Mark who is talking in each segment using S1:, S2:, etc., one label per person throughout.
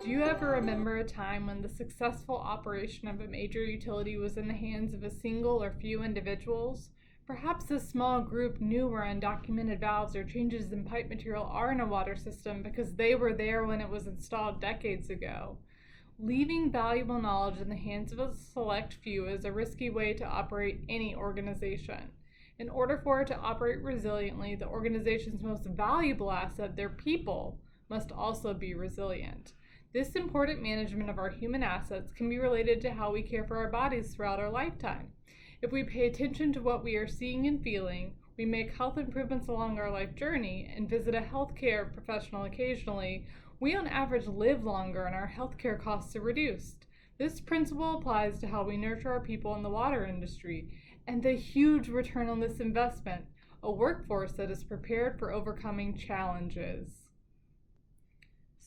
S1: Do you ever remember a time when the successful operation of a major utility was in the hands of a single or few individuals? Perhaps a small group knew where undocumented valves or changes in pipe material are in a water system because they were there when it was installed decades ago. Leaving valuable knowledge in the hands of a select few is a risky way to operate any organization. In order for it to operate resiliently, the organization's most valuable asset, their people, must also be resilient. This important management of our human assets can be related to how we care for our bodies throughout our lifetime. If we pay attention to what we are seeing and feeling, we make health improvements along our life journey, and visit a healthcare professional occasionally, we on average live longer and our healthcare costs are reduced. This principle applies to how we nurture our people in the water industry, and the huge return on this investment, a workforce that is prepared for overcoming challenges.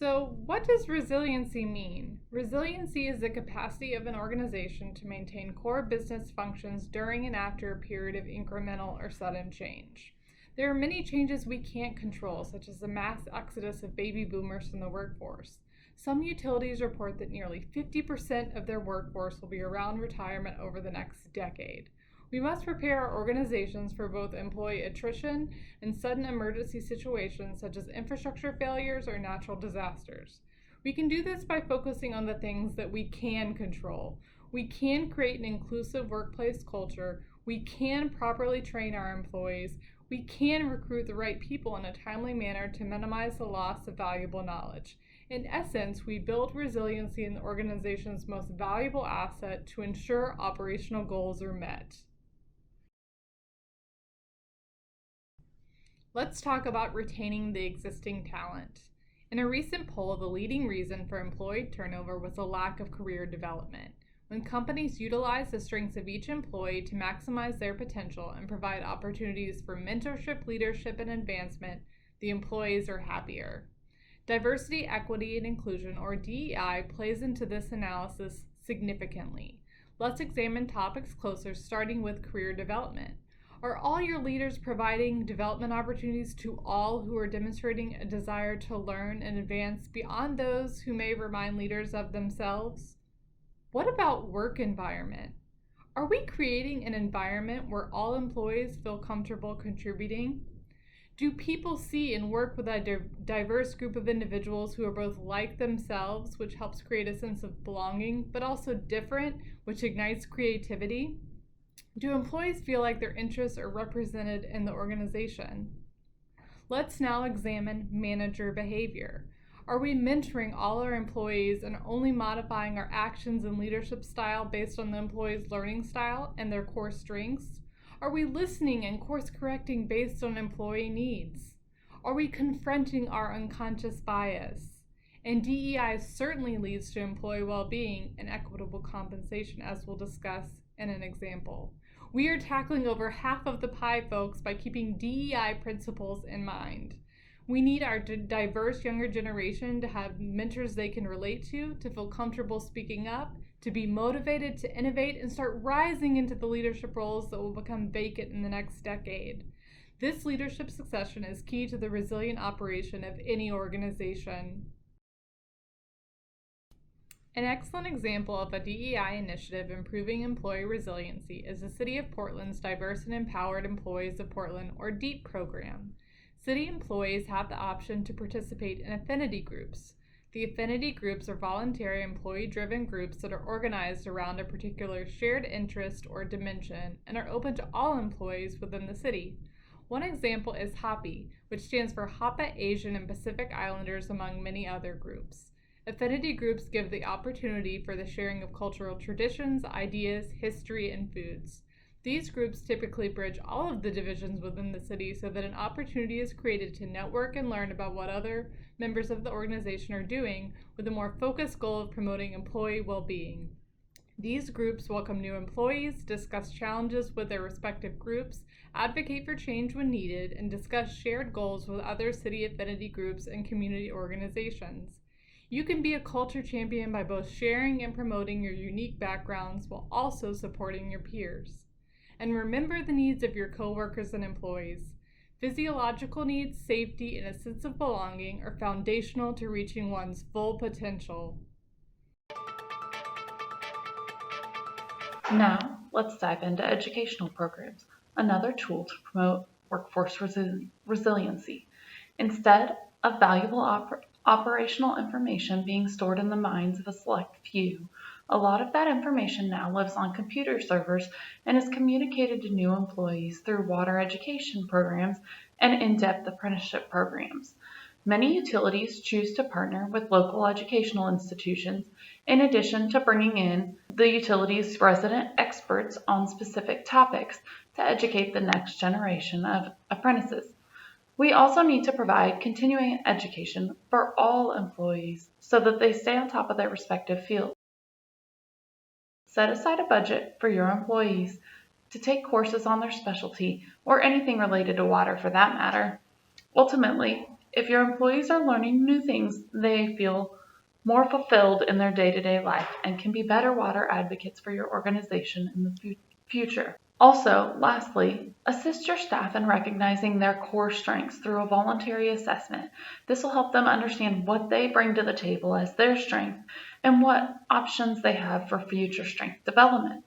S1: So, what does resiliency mean? Resiliency is the capacity of an organization to maintain core business functions during and after a period of incremental or sudden change. There are many changes we can't control, such as the mass exodus of baby boomers from the workforce. Some utilities report that nearly 50% of their workforce will be around retirement over the next decade. We must prepare our organizations for both employee attrition and sudden emergency situations such as infrastructure failures or natural disasters. We can do this by focusing on the things that we can control. We can create an inclusive workplace culture. We can properly train our employees. We can recruit the right people in a timely manner to minimize the loss of valuable knowledge. In essence, we build resiliency in the organization's most valuable asset to ensure operational goals are met. Let's talk about retaining the existing talent. In a recent poll, the leading reason for employee turnover was a lack of career development. When companies utilize the strengths of each employee to maximize their potential and provide opportunities for mentorship, leadership, and advancement, the employees are happier. Diversity, equity, and inclusion, or DEI, plays into this analysis significantly. Let's examine topics closer, starting with career development. Are all your leaders providing development opportunities to all who are demonstrating a desire to learn and advance beyond those who may remind leaders of themselves? What about work environment? Are we creating an environment where all employees feel comfortable contributing? Do people see and work with a diverse group of individuals who are both like themselves, which helps create a sense of belonging, but also different, which ignites creativity? Do employees feel like their interests are represented in the organization? Let's now examine manager behavior. Are we mentoring all our employees and only modifying our actions and leadership style based on the employee's learning style and their core strengths? Are we listening and course correcting based on employee needs? Are we confronting our unconscious bias? And DEI certainly leads to employee well-being and equitable compensation, as we'll discuss in an example. We are tackling over half of the pie, folks, by keeping DEI principles in mind. We need our diverse younger generation to have mentors they can relate to feel comfortable speaking up, to be motivated to innovate, and start rising into the leadership roles that will become vacant in the next decade. This leadership succession is key to the resilient operation of any organization. An excellent example of a DEI initiative improving employee resiliency is the City of Portland's Diverse and Empowered Employees of Portland, or DEEP program. City employees have the option to participate in affinity groups. The affinity groups are voluntary employee-driven groups that are organized around a particular shared interest or dimension and are open to all employees within the city. One example is HAPI, which stands for Hapa Asian and Pacific Islanders, among many other groups. Affinity groups give the opportunity for the sharing of cultural traditions, ideas, history, and foods. These groups typically bridge all of the divisions within the city so that an opportunity is created to network and learn about what other members of the organization are doing, with a more focused goal of promoting employee well-being. These groups welcome new employees, discuss challenges with their respective groups, advocate for change when needed, and discuss shared goals with other city affinity groups and community organizations. You can be a culture champion by both sharing and promoting your unique backgrounds while also supporting your peers. And remember the needs of your coworkers and employees. Physiological needs, safety, and a sense of belonging are foundational to reaching one's full potential.
S2: Now, let's dive into educational programs, another tool to promote workforce resiliency. Instead of valuable operational information being stored in the minds of a select few, a lot of that information now lives on computer servers and is communicated to new employees through water education programs and in-depth apprenticeship programs. Many utilities choose to partner with local educational institutions in addition to bringing in the utility's resident experts on specific topics to educate the next generation of apprentices. We also need to provide continuing education for all employees so that they stay on top of their respective fields. Set aside a budget for your employees to take courses on their specialty or anything related to water for that matter. Ultimately, if your employees are learning new things, they feel more fulfilled in their day-to-day life and can be better water advocates for your organization in the future. Also, lastly, assist your staff in recognizing their core strengths through a voluntary assessment. This will help them understand what they bring to the table as their strength and what options they have for future strength development.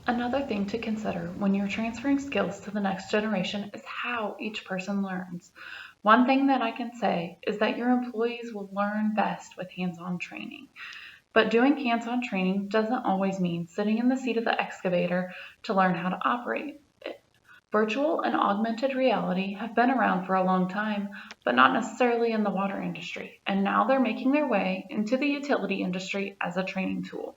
S2: Another thing to consider when you're transferring skills to the next generation is how each person learns. One thing that I can say is that your employees will learn best with hands-on training. But doing hands-on training doesn't always mean sitting in the seat of the excavator to learn how to operate it. Virtual and augmented reality have been around for a long time, but not necessarily in the water industry, and now they're making their way into the utility industry as a training tool.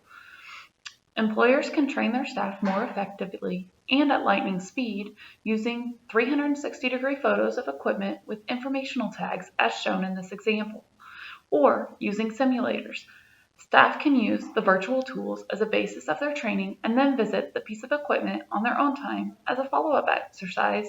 S2: Employers can train their staff more effectively and at lightning speed using 360-degree photos of equipment with informational tags as shown in this example, or using simulators. Staff can use the virtual tools as a basis of their training and then visit the piece of equipment on their own time as a follow-up exercise,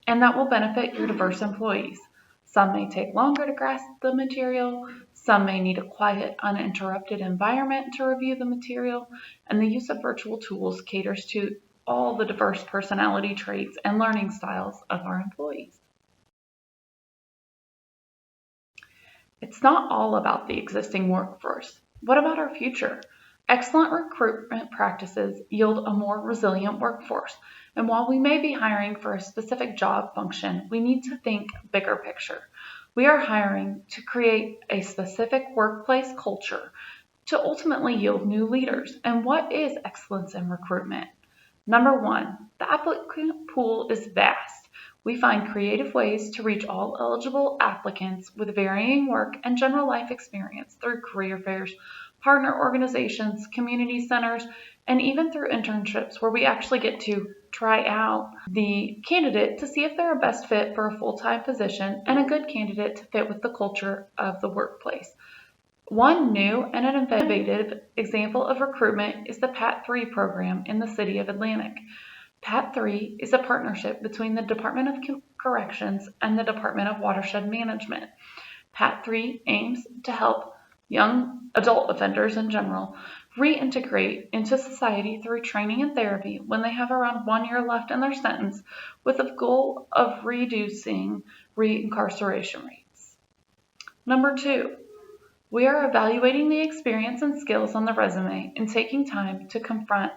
S2: and that will benefit your diverse employees. Some may take longer to grasp the material, some may need a quiet, uninterrupted environment to review the material, and the use of virtual tools caters to all the diverse personality traits and learning styles of our employees. It's not all about the existing workforce. What about our future? Excellent recruitment practices yield a more resilient workforce. And while we may be hiring for a specific job function, we need to think bigger picture. We are hiring to create a specific workplace culture to ultimately yield new leaders. And what is excellence in recruitment? Number one, the applicant pool is vast. We find creative ways to reach all eligible applicants with varying work and general life experience through career fairs, partner organizations, community centers, and even through internships where we actually get to try out the candidate to see if they're a best fit for a full-time position and a good candidate to fit with the culture of the workplace. One new and an innovative example of recruitment is the PAT-3 program in the city of Atlantic. PAT-3 is a partnership between the Department of Corrections and the Department of Watershed Management. PAT-3 aims to help young adult offenders in general reintegrate into society through training and therapy when they have around 1 year left in their sentence, with a goal of reducing reincarceration rates. Number two, we are evaluating the experience and skills on the resume and taking time to confront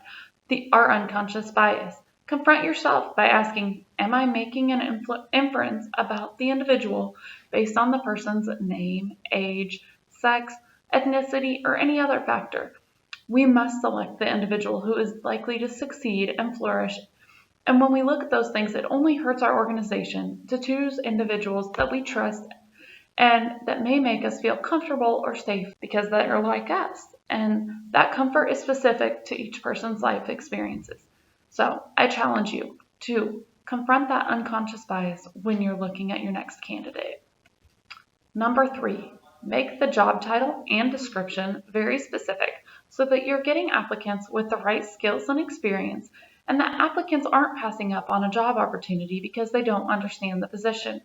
S2: our unconscious bias. Confront yourself by asking, am I making an inference about the individual based on the person's name, age, sex, ethnicity, or any other factor? We must select the individual who is likely to succeed and flourish. And when we look at those things, it only hurts our organization to choose individuals that we trust and that may make us feel comfortable or safe because they are like us. And that comfort is specific to each person's life experiences. So I challenge you to confront that unconscious bias when you're looking at your next candidate. Number three, make the job title and description very specific so that you're getting applicants with the right skills and experience, and that applicants aren't passing up on a job opportunity because they don't understand the position.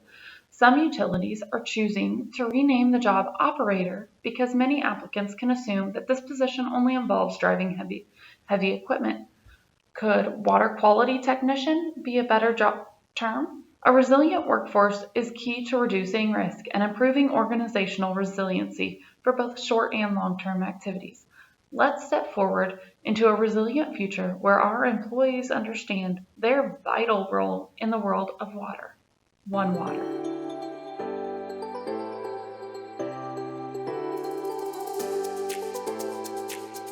S2: Some utilities are choosing to rename the job operator because many applicants can assume that this position only involves driving heavy equipment. Could water quality technician be a better job term? A resilient workforce is key to reducing risk and improving organizational resiliency for both short and long-term activities. Let's step forward into a resilient future where our employees understand their vital role in the world of water. One Water.